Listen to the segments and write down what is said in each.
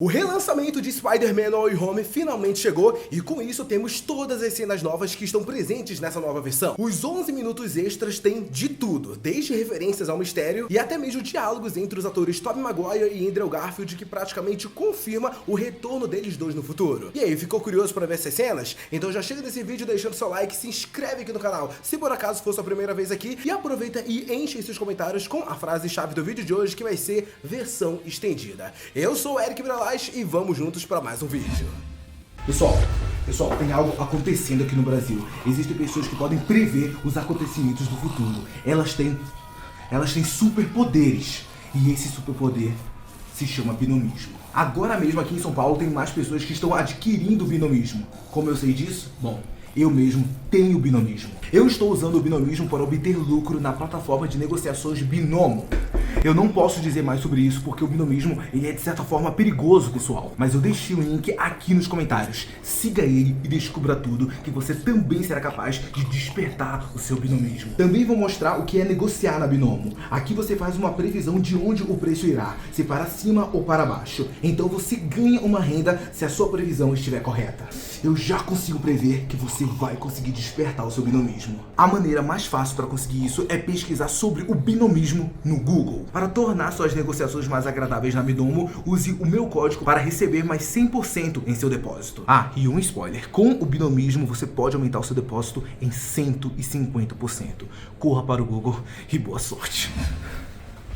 O relançamento de Spider-Man No Way Home finalmente chegou e com isso temos todas as cenas novas que estão presentes nessa nova versão. Os 11 minutos extras têm de tudo, desde referências ao mistério e até mesmo diálogos entre os atores Tobey Maguire e Andrew Garfield que praticamente confirma o retorno deles dois no futuro. E aí, ficou curioso para ver essas cenas? Então já chega desse vídeo deixando seu like, se inscreve aqui no canal se por acaso for sua primeira vez aqui e aproveita e enche seus comentários com a frase-chave do vídeo de hoje que vai ser versão estendida. Eu sou o Eric Bralais e vamos juntos para mais um vídeo. Pessoal, tem algo acontecendo aqui no Brasil. Existem pessoas que podem prever os acontecimentos do futuro. Elas têm superpoderes. E esse superpoder se chama binomismo. Agora mesmo aqui em São Paulo tem mais pessoas que estão adquirindo binomismo. Como eu sei disso? Bom, eu mesmo tenho binomismo. Eu estou usando o binomismo para obter lucro na plataforma de negociações Binomo. Eu não posso dizer mais sobre isso porque o binomismo ele é de certa forma perigoso, pessoal. Mas eu deixei o link aqui nos comentários. Siga ele e descubra tudo que você também será capaz de despertar o seu binomismo. Também vou mostrar o que é negociar na Binomo. Aqui você faz uma previsão de onde o preço irá, se para cima ou para baixo. Então você ganha uma renda se a sua previsão estiver correta. Eu já consigo prever que você vai conseguir despertar o seu binomismo. A maneira mais fácil para conseguir isso é pesquisar sobre o binomismo no Google. Para tornar suas negociações mais agradáveis na Binomo, use o meu código para receber mais 100% em seu depósito. Ah, e um spoiler, com o binomismo você pode aumentar o seu depósito em 150%. Corra para o Google e boa sorte.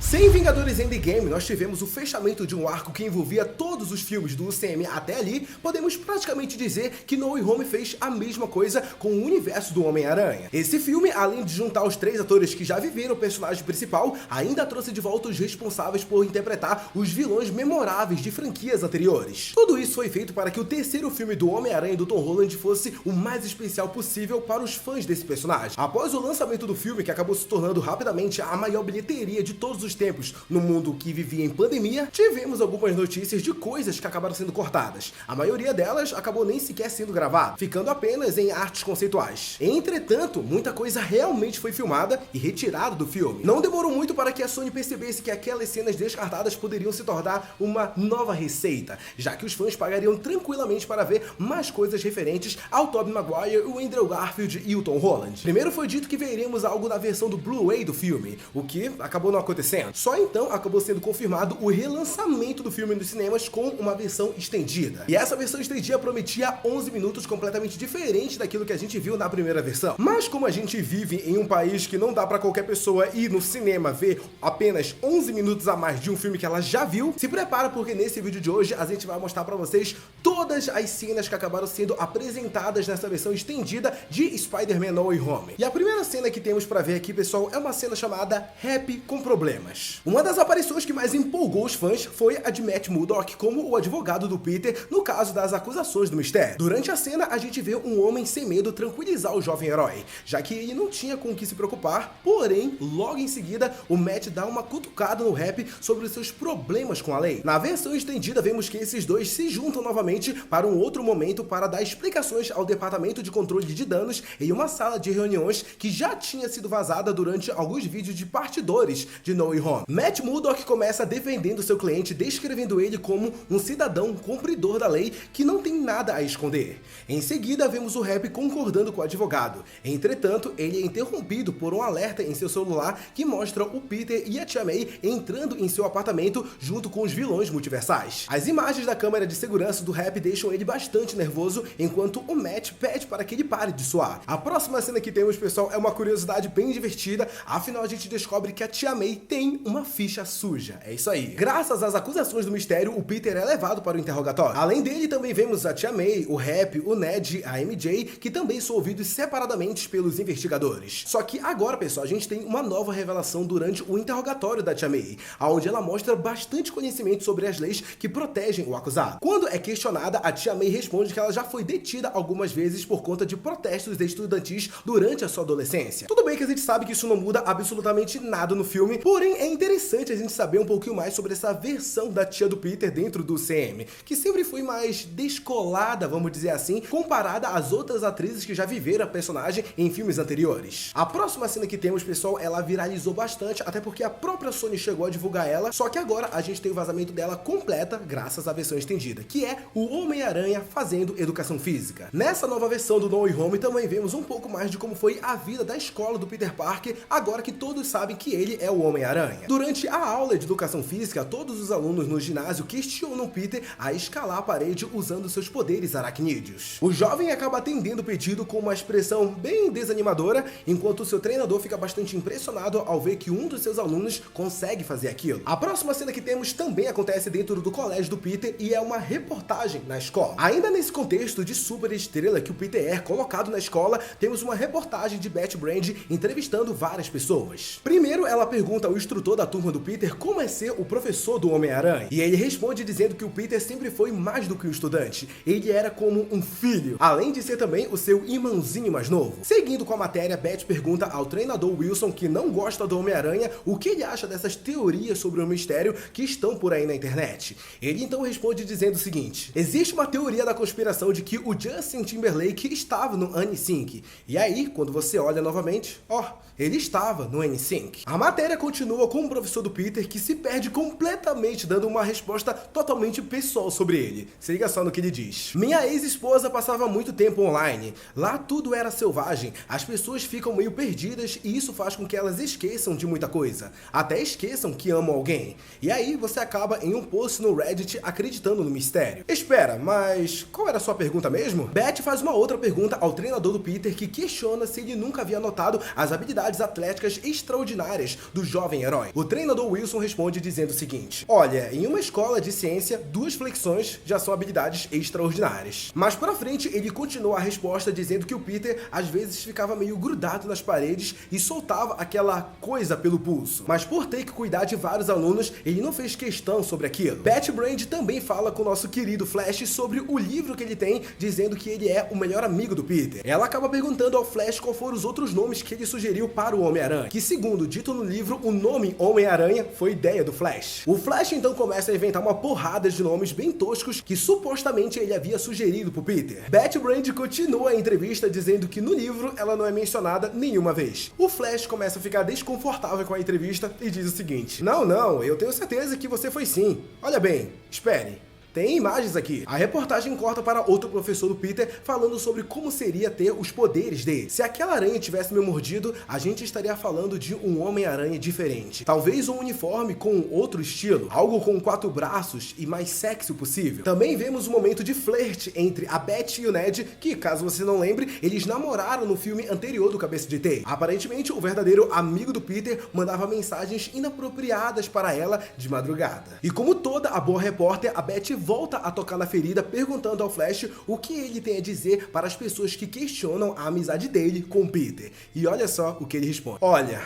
Sem Vingadores Endgame, nós tivemos o fechamento de um arco que envolvia todos os filmes do UCM até ali. Podemos praticamente dizer que No Way Home fez a mesma coisa com o universo do Homem-Aranha. Esse filme, além de juntar os três atores que já viveram o personagem principal, ainda trouxe de volta os responsáveis por interpretar os vilões memoráveis de franquias anteriores. Tudo isso foi feito para que o terceiro filme do Homem-Aranha do Tom Holland fosse o mais especial possível para os fãs desse personagem. Após o lançamento do filme, que acabou se tornando rapidamente a maior bilheteria de todos os tempos no mundo que vivia em pandemia, tivemos algumas notícias de coisas que acabaram sendo cortadas. A maioria delas acabou nem sequer sendo gravada, ficando apenas em artes conceituais. Entretanto, muita coisa realmente foi filmada e retirada do filme. Não demorou muito para que a Sony percebesse que aquelas cenas descartadas poderiam se tornar uma nova receita, já que os fãs pagariam tranquilamente para ver mais coisas referentes ao Tobey Maguire, o Andrew Garfield e o Tom Holland. Primeiro foi dito que veríamos algo na versão do Blu-ray do filme, o que acabou não acontecendo. Só então acabou sendo confirmado o relançamento do filme nos cinemas com uma versão estendida. E essa versão estendida prometia 11 minutos completamente diferente daquilo que a gente viu na primeira versão. Mas como a gente vive em um país que não dá pra qualquer pessoa ir no cinema ver apenas 11 minutos a mais de um filme que ela já viu, se prepara porque nesse vídeo de hoje a gente vai mostrar pra vocês todas as cenas que acabaram sendo apresentadas nessa versão estendida de Spider-Man No Way Home. E a primeira cena que temos pra ver aqui, pessoal, é uma cena chamada Rap com Problemas. Uma das aparições que mais empolgou os fãs foi a de Matt Murdock como o advogado do Peter no caso das acusações do mistério. Durante a cena, a gente vê um homem sem medo tranquilizar o jovem herói, já que ele não tinha com o que se preocupar, porém, logo em seguida, o Matt dá uma cutucada no Rap sobre os seus problemas com a lei. Na versão estendida, vemos que esses dois se juntam novamente para um outro momento para dar explicações ao Departamento de Controle de Danos em uma sala de reuniões que já tinha sido vazada durante alguns vídeos de partidores de No Way Home. Matt Murdock começa defendendo seu cliente, descrevendo ele como um cidadão cumpridor da lei que não tem nada a esconder. Em seguida, vemos o Rap concordando com o advogado. Entretanto, ele é interrompido por um alerta em seu celular que mostra o Peter e a Tia May entrando em seu apartamento junto com os vilões multiversais. As imagens da câmera de segurança do Rap deixam ele bastante nervoso, enquanto o Matt pede para que ele pare de suar. A próxima cena que temos, pessoal, é uma curiosidade bem divertida, afinal a gente descobre que a Tia May tem uma ficha suja. É isso aí. Graças às acusações do mistério, o Peter é levado para o interrogatório. Além dele, também vemos a Tia May, o Rap, o Ned, a MJ, que também são ouvidos separadamente pelos investigadores. Só que agora, pessoal, a gente tem uma nova revelação durante o interrogatório da Tia May, onde ela mostra bastante conhecimento sobre as leis que protegem o acusado. Quando é questionada, a Tia May responde que ela já foi detida algumas vezes por conta de protestos estudantis durante a sua adolescência. Tudo bem que a gente sabe que isso não muda absolutamente nada no filme, porém Porém, é interessante a gente saber um pouquinho mais sobre essa versão da tia do Peter dentro do UCM, que sempre foi mais descolada, vamos dizer assim, comparada às outras atrizes que já viveram a personagem em filmes anteriores. A próxima cena que temos, pessoal, ela viralizou bastante, até porque a própria Sony chegou a divulgar ela, só que agora a gente tem o vazamento dela completa, graças à versão estendida, que é o Homem-Aranha fazendo educação física. Nessa nova versão do No Way Home também vemos um pouco mais de como foi a vida da escola do Peter Parker, agora que todos sabem que ele é o Homem-Aranha. Durante a aula de educação física, todos os alunos no ginásio questionam Peter a escalar a parede usando seus poderes aracnídeos. O jovem acaba atendendo o pedido com uma expressão bem desanimadora, enquanto seu treinador fica bastante impressionado ao ver que um dos seus alunos consegue fazer aquilo. A próxima cena que temos também acontece dentro do colégio do Peter e é uma reportagem na escola. Ainda nesse contexto de super estrela que o Peter é colocado na escola, temos uma reportagem de Betty Brand entrevistando várias pessoas. Primeiro, ela pergunta ao instrutor da turma do Peter como é ser o professor do Homem-Aranha, e ele responde dizendo que o Peter sempre foi mais do que um estudante, ele era como um filho, além de ser também o seu irmãozinho mais novo. Seguindo com a matéria, Betty pergunta ao treinador Wilson, que não gosta do Homem-Aranha, o que ele acha dessas teorias sobre o mistério que estão por aí na internet. Ele então responde dizendo o seguinte: existe uma teoria da conspiração de que o Justin Timberlake estava no NSYNC, e aí, quando você olha novamente, ele estava no NSYNC. A matéria continua com o professor do Peter que se perde completamente dando uma resposta totalmente pessoal sobre ele. Se liga só no que ele diz. Minha ex-esposa passava muito tempo online. Lá tudo era selvagem. As pessoas ficam meio perdidas e isso faz com que elas esqueçam de muita coisa. Até esqueçam que amam alguém. E aí você acaba em um post no Reddit acreditando no mistério. Espera, mas qual era a sua pergunta mesmo? Betty faz uma outra pergunta ao treinador do Peter que questiona se ele nunca havia notado as habilidades atléticas extraordinárias do jovem herói. O treinador Wilson responde dizendo o seguinte: olha, em uma escola de ciência, 2 flexões já são habilidades extraordinárias. Mais pra frente, ele continua a resposta dizendo que o Peter às vezes ficava meio grudado nas paredes e soltava aquela coisa pelo pulso. Mas por ter que cuidar de vários alunos, ele não fez questão sobre aquilo. Betty Brand também fala com o nosso querido Flash sobre o livro que ele tem, dizendo que ele é o melhor amigo do Peter. Ela acaba perguntando ao Flash qual foram os outros nomes que ele sugeriu para o Homem-Aranha, que segundo dito no livro, o nome Homem-Aranha foi ideia do Flash. O Flash então começa a inventar uma porrada de nomes bem toscos que supostamente ele havia sugerido pro Peter. Betty Brand continua a entrevista dizendo que no livro ela não é mencionada nenhuma vez. O Flash começa a ficar desconfortável com a entrevista e diz o seguinte: não, eu tenho certeza que você foi sim. Olha bem, espere. Tem imagens aqui. A reportagem corta para outro professor do Peter falando sobre como seria ter os poderes dele. Se aquela aranha tivesse me mordido, a gente estaria falando de um Homem-Aranha diferente. Talvez um uniforme com outro estilo, algo com 4 braços e mais sexy possível. Também vemos um momento de flerte entre a Betty e o Ned, que, caso você não lembre, eles namoraram no filme anterior do Cabeça de Teia. Aparentemente, o verdadeiro amigo do Peter mandava mensagens inapropriadas para ela de madrugada. E como toda a boa repórter, a Betty volta a tocar na ferida perguntando ao Flash o que ele tem a dizer para as pessoas que questionam a amizade dele com Peter. E olha só o que ele responde. Olha,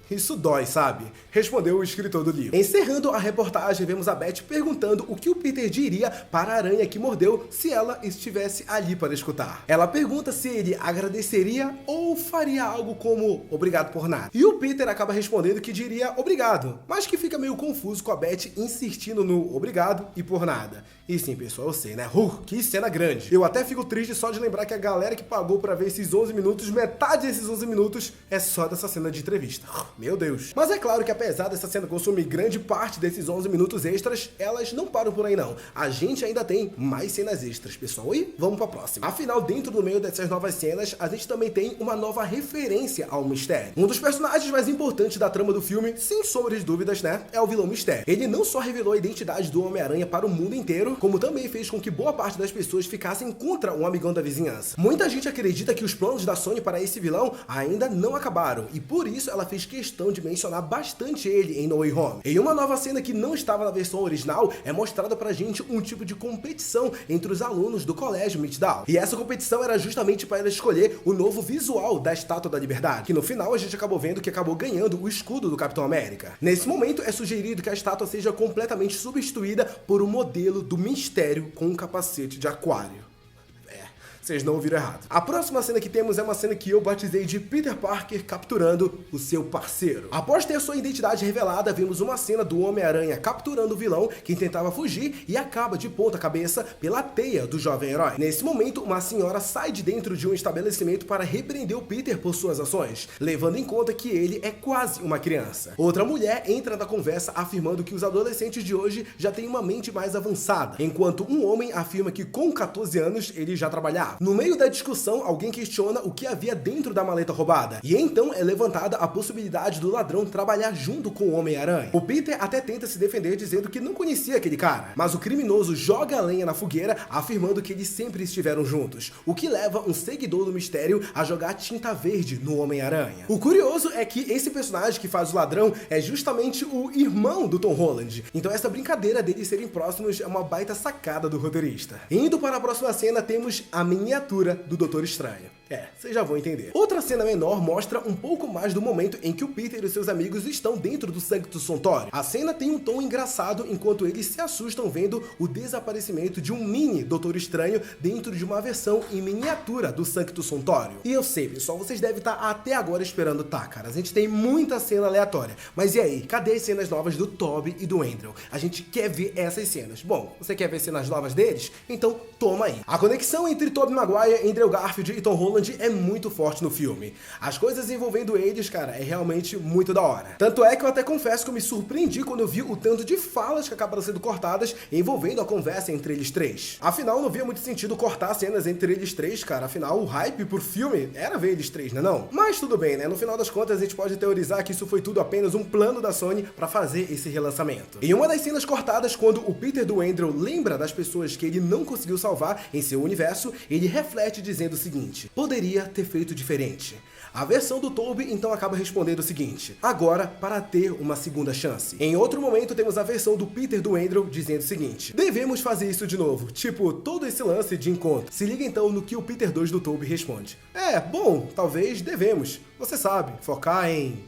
isso dói, sabe? Respondeu o escritor do livro. Encerrando a reportagem, vemos a Betty perguntando o que o Peter diria para a aranha que mordeu se ela estivesse ali para escutar. Ela pergunta se ele agradeceria ou faria algo como obrigado por nada. E o Peter acaba respondendo que diria obrigado, mas que fica meio confuso com a Betty insistindo no obrigado e por nada. E sim, pessoal, eu sei, né? Que cena grande. Eu até fico triste só de lembrar que a galera que pagou pra ver esses 11 minutos, metade desses 11 minutos é só dessa cena de entrevista. Meu Deus. Mas é claro que apesar dessa cena consumir grande parte desses 11 minutos extras, elas não param por aí não. A gente ainda tem mais cenas extras, pessoal. E vamos pra próxima. Afinal, dentro do meio dessas novas cenas, a gente também tem uma nova referência ao mistério. Um dos personagens mais importantes da trama do filme, sem sombra de dúvidas, né, é o vilão Mistério. Ele não só revelou a identidade do Homem-Aranha para o mundo inteiro, como também fez com que boa parte das pessoas ficassem contra um amigão da vizinhança. Muita gente acredita que os planos da Sony para esse vilão ainda não acabaram, e por isso ela fez questão de mencionar bastante ele em No Way Home. Em uma nova cena que não estava na versão original, é mostrada pra gente um tipo de competição entre os alunos do colégio Midtown. E essa competição era justamente para escolher o novo visual da Estátua da Liberdade, que no final a gente acabou vendo que acabou ganhando o escudo do Capitão América. Nesse momento é sugerido que a estátua seja completamente substituída por um modelo do Mistério com um capacete de aquário. vocês não ouviram errado. A próxima cena que temos é uma cena que eu batizei de Peter Parker capturando o seu parceiro. Após ter sua identidade revelada, vimos uma cena do Homem-Aranha capturando o vilão que tentava fugir e acaba de ponta cabeça pela teia do jovem herói. Nesse momento, uma senhora sai de dentro de um estabelecimento para repreender o Peter por suas ações, levando em conta que ele é quase uma criança. Outra mulher entra na conversa afirmando que os adolescentes de hoje já têm uma mente mais avançada, enquanto um homem afirma que com 14 anos ele já trabalhava. No meio da discussão, alguém questiona o que havia dentro da maleta roubada, e então é levantada a possibilidade do ladrão trabalhar junto com o Homem-Aranha. O Peter até tenta se defender dizendo que não conhecia aquele cara, mas o criminoso joga a lenha na fogueira afirmando que eles sempre estiveram juntos, o que leva um seguidor do mistério a jogar tinta verde no Homem-Aranha. O curioso é que esse personagem que faz o ladrão é justamente o irmão do Tom Holland, então essa brincadeira deles serem próximos é uma baita sacada do roteirista. Indo para a próxima cena, temos a miniatura do Doutor Estranho. Vocês já vão entender. Outra cena menor mostra um pouco mais do momento em que o Peter e seus amigos estão dentro do Sanctum Sanctorum. A cena tem um tom engraçado enquanto eles se assustam vendo o desaparecimento de um mini Doutor Estranho dentro de uma versão em miniatura do Sanctum Sanctorum. E eu sei, pessoal, vocês devem estar até agora esperando, cara, a gente tem muita cena aleatória, mas e aí, cadê as cenas novas do Tobey e do Andrew? A gente quer ver essas cenas. Bom, você quer ver cenas novas deles? Então toma aí. A conexão entre Tobey Maguire, Andrew Garfield e Tom Holland é muito forte no filme. As coisas envolvendo eles, cara, é realmente muito da hora. Tanto é que eu até confesso que eu me surpreendi quando eu vi o tanto de falas que acabaram sendo cortadas envolvendo a conversa entre eles três. Afinal, não via muito sentido cortar cenas entre eles três, cara. Afinal, o hype por filme era ver eles três, né não? Mas tudo bem, né? No final das contas, a gente pode teorizar que isso foi tudo apenas um plano da Sony pra fazer esse relançamento. Em uma das cenas cortadas, quando o Peter do Andrew lembra das pessoas que ele não conseguiu salvar em seu universo, ele reflete dizendo o seguinte: poderia ter feito diferente. A versão do Tobey então acaba respondendo o seguinte: agora para ter uma segunda chance. Em outro momento temos a versão do Peter do Andrew dizendo o seguinte: devemos fazer isso de novo, tipo, todo esse lance de encontro. Se liga então no que o Peter 2 do Tobey responde: bom, talvez devemos, você sabe, focar em...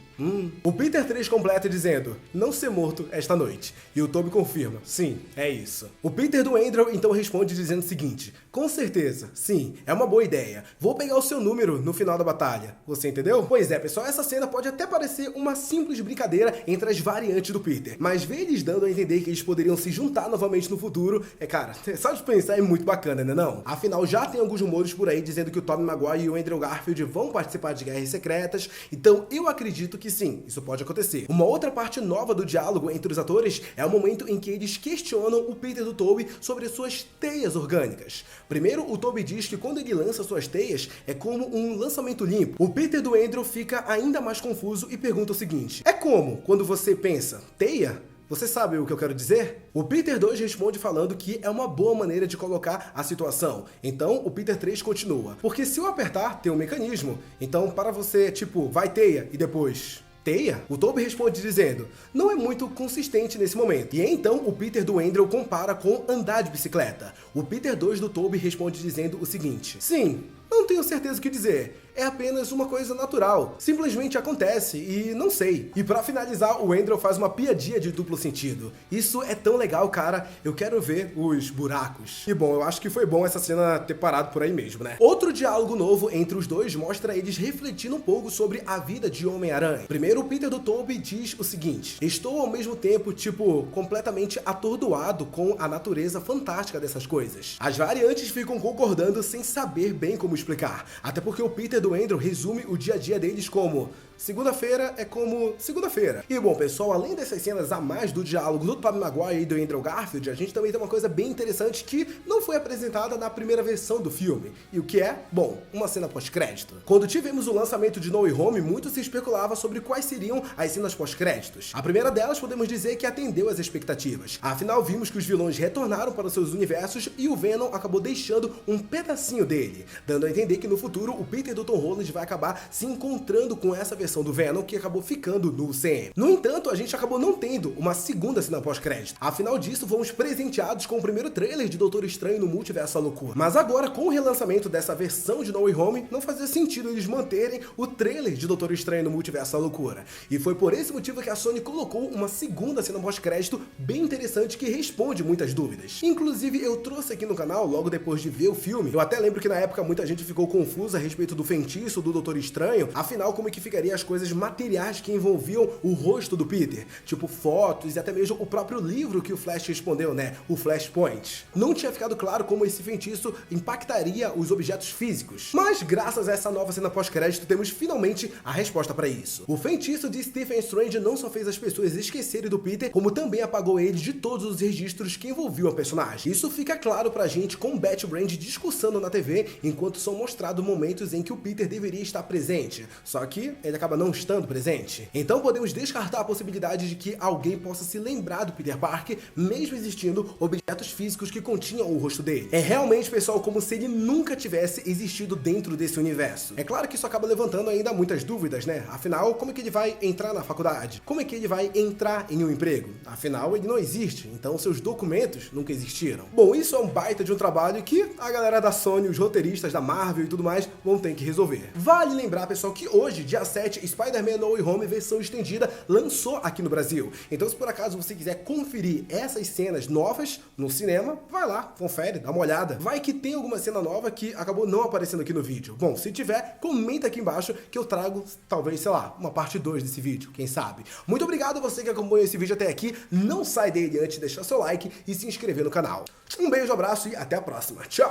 O Peter 3 completa dizendo: não ser morto esta noite. E o Tobey confirma: sim, é isso. O Peter do Andrew então responde dizendo o seguinte: com certeza, sim, é uma boa ideia. Vou pegar o seu número no final da batalha. Você entendeu? Pois é, pessoal, essa cena pode até parecer uma simples brincadeira entre as variantes do Peter, mas ver eles dando a entender que eles poderiam se juntar novamente no futuro, cara, só de pensar é muito bacana, né não? Afinal, já tem alguns rumores por aí dizendo que o Tobey Maguire e o Andrew Garfield vão participar de Guerras Secretas, então eu acredito que sim, isso pode acontecer. Uma outra parte nova do diálogo entre os atores é o momento em que eles questionam o Peter do Tobey sobre suas teias orgânicas. Primeiro, o Tobey diz que quando ele lança suas teias, é como um lançamento limpo. O Peter do Andrew fica ainda mais confuso e pergunta o seguinte: é como quando você pensa, teia? Você sabe o que eu quero dizer? O Peter 2 responde falando que é uma boa maneira de colocar a situação. Então, o Peter 3 continua: porque se eu apertar, tem um mecanismo. Então, para você, tipo, vai teia e depois... teia? O Tobey responde dizendo: não é muito consistente nesse momento. E então o Peter do Andrew compara com andar de bicicleta. O Peter 2 do Tobey responde dizendo o seguinte: sim, não tenho certeza o que dizer. É apenas uma coisa natural. Simplesmente acontece e não sei. E pra finalizar, o Andrew faz uma piadinha de duplo sentido. Isso é tão legal, cara. Eu quero ver os buracos. E bom, eu acho que foi bom essa cena ter parado por aí mesmo, né? Outro diálogo novo entre os dois mostra eles refletindo um pouco sobre a vida de Homem-Aranha. Primeiro, o Peter do Tobey diz o seguinte: estou ao mesmo tempo, tipo, completamente atordoado com a natureza fantástica dessas coisas. As variantes ficam concordando sem saber bem como explicar. Até porque o Peter do Andrew resume o dia a dia deles como: segunda-feira é como segunda-feira. E bom, pessoal, além dessas cenas a mais do diálogo do Tobey Maguire e do Andrew Garfield, a gente também tem uma coisa bem interessante que não foi apresentada na primeira versão do filme. E o que é? Bom, uma cena pós-crédito. Quando tivemos o lançamento de No Way Home, muito se especulava sobre quais seriam as cenas pós-créditos. A primeira delas podemos dizer que atendeu às expectativas. Afinal, vimos que os vilões retornaram para os seus universos e o Venom acabou deixando um pedacinho dele, dando a entender que no futuro o Peter do Tom Holland vai acabar se encontrando com essa versão versão do Venom que acabou ficando no UCM. No entanto, a gente acabou não tendo uma segunda cena pós-crédito. Afinal disso, fomos presenteados com o primeiro trailer de Doutor Estranho no Multiverso da Loucura. Mas agora, com o relançamento dessa versão de No Way Home, não fazia sentido eles manterem o trailer de Doutor Estranho no Multiverso da Loucura. E foi por esse motivo que a Sony colocou uma segunda cena pós-crédito bem interessante que responde muitas dúvidas. Inclusive, eu trouxe aqui no canal, logo depois de ver o filme, eu até lembro que na época muita gente ficou confusa a respeito do feitiço do Doutor Estranho, afinal como é que ficaria as coisas materiais que envolviam o rosto do Peter, tipo fotos e até mesmo o próprio livro que o Flash respondeu, né, o Flashpoint. Não tinha ficado claro como esse feitiço impactaria os objetos físicos, mas graças a essa nova cena pós-crédito temos finalmente a resposta para isso. O feitiço de Stephen Strange não só fez as pessoas esquecerem do Peter, como também apagou ele de todos os registros que envolviam a personagem. Isso fica claro pra gente com Betty Brand discursando na TV, enquanto são mostrados momentos em que o Peter deveria estar presente, só que ele acaba não estando presente. Então podemos descartar a possibilidade de que alguém possa se lembrar do Peter Parker, mesmo existindo objetos físicos que continham o rosto dele. É realmente, pessoal, como se ele nunca tivesse existido dentro desse universo. É claro que isso acaba levantando ainda muitas dúvidas, né? Afinal, como é que ele vai entrar na faculdade? Como é que ele vai entrar em um emprego? Afinal, ele não existe, então seus documentos nunca existiram. Bom, isso é um baita de um trabalho que a galera da Sony, os roteiristas da Marvel e tudo mais vão ter que resolver. Vale lembrar, pessoal, que hoje, dia 7, Spider-Man No Way Home versão estendida lançou aqui no Brasil. Então, se por acaso você quiser conferir essas cenas novas no cinema, vai lá, confere, dá uma olhada. Vai que tem alguma cena nova que acabou não aparecendo aqui no vídeo. Bom, se tiver, comenta aqui embaixo que eu trago, talvez, sei lá, uma parte 2 desse vídeo, quem sabe. Muito obrigado a você que acompanhou esse vídeo até aqui. Não sai dele antes de deixar seu like e se inscrever no canal. Um beijo, abraço e até a próxima. Tchau!